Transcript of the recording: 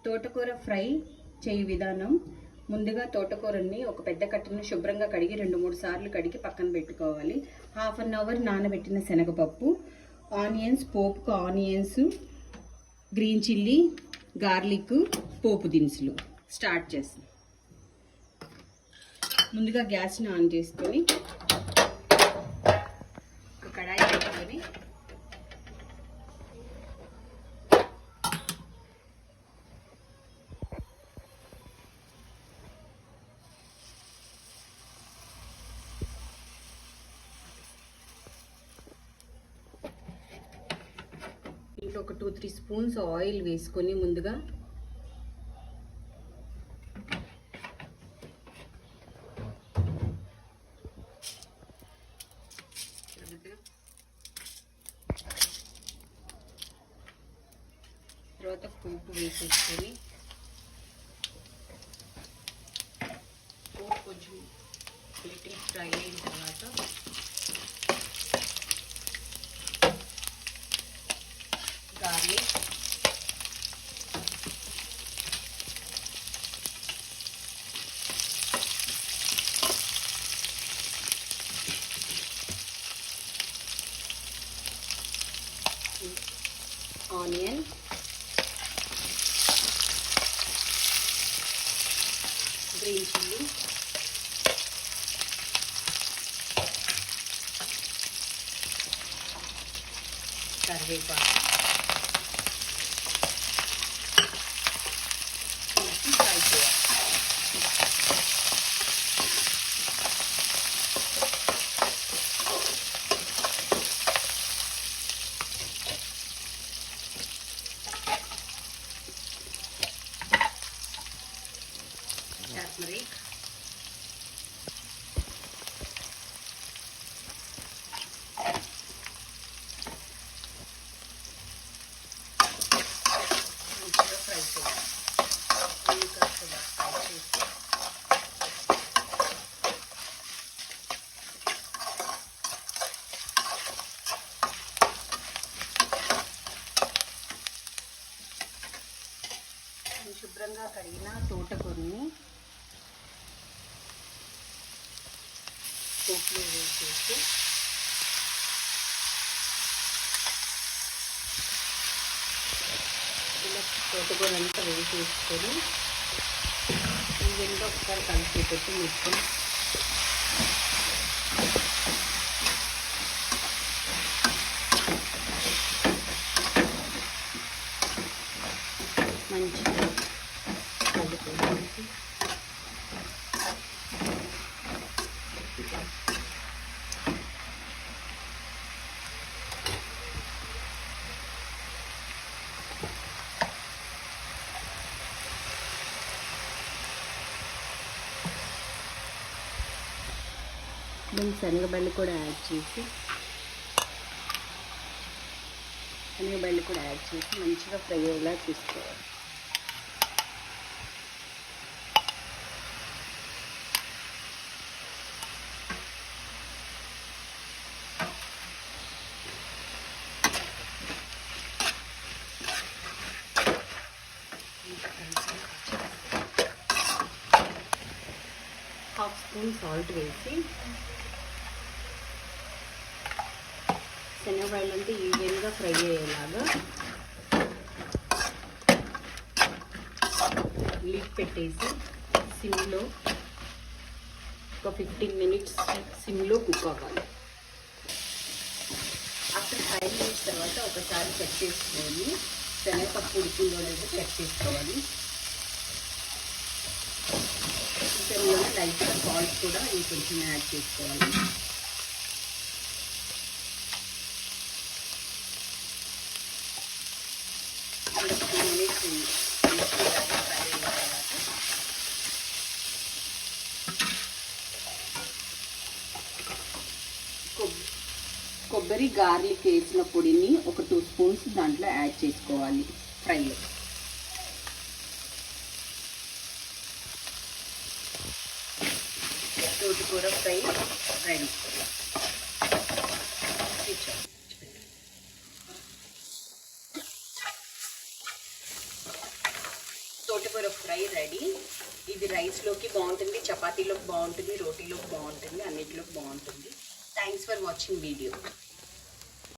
తోటకూర ఫ్రై చేయ విధానం. ముందుగా తోటకూరని ఒక పెద్ద కట్టను శుభ్రంగా కడిగి 2-3 సార్లు కడిగి పక్కన పెట్టుకోవాలి. హాఫ్ అన్ అవర్ నానబెట్టిన శనగపప్పు, ఆనియన్స్, పోపుకు ఆనియన్స్, గ్రీన్ చిల్లీ, గార్లిక్, పోపు దినుసులు. స్టార్ట్ చేస్తాం. ముందుగా గ్యాస్ని ఆన్ చేసుకొని ఒక కడాయి పెట్టుకొని ఇంట్లో ఒక 2-3 స్పూన్స్ ఆయిల్ వేసుకొని ముందుగా తర్వాత పోపు వేసేసుకొని పోపు కొంచెం లిటిల్ ఫ్రై అయిన తర్వాత గార్లిక్, ఆనియన్, గ్రీన్ చిల్లీ, కరివేపాకు ఫ్రై చేయాలి. టర్మరిక్, మంచిగా ఫ్రై చేయాలి. శుభ్రంగా కడిగిన తోటకూరని పోపులో వేసేసి ఇలా తోటకూర అంతా వేసేసుకొని ఈవెన్గా ఒకసారి కలిపి పెట్టి మొత్తం మంచిగా కలిపేసి దీనికి శనగబెల్లి కూడా యాడ్ చేసి మంచిగా ఫ్రై అయ్యేలా చూసుకోవాలి. హాఫ్ స్పూన్ సాల్ట్ వేసి శనగకాయలంతా ఈవెన్గా ఫ్రై అయ్యేలాగా లిడ్ పెట్టేసి సిమ్లో ఒక 15 మినిట్స్ సిమ్లో కుక్ అవ్వాలి. ఆఫ్టర్ 5 మినిట్స్ తర్వాత ఒకసారి చెక్ చేసుకోవాలి. శనగపప్పు ఉడికిందో లేదో చెక్ చేసుకోవాలి. ఇందులో లైట్గా సాల్ట్ కూడా కొంచెం యాడ్ చేసుకోవాలి. కొబ్బరి, గార్లిక్ వేసిన పొడిని ఒక 2 స్పూన్స్ దాంట్లో యాడ్ చేసుకోవాలి ఫ్రైలో. తోటకూర ఫ్రై రెడీ. తోటకూర ఫ్రై రెడీ. ఇది రైస్లోకి బాగుంటుంది, చపాతీలోకి బాగుంటుంది, రోటీలోకి బాగుంటుంది, అన్నిటిలోకి బాగుంటుంది. Thanks for watching video.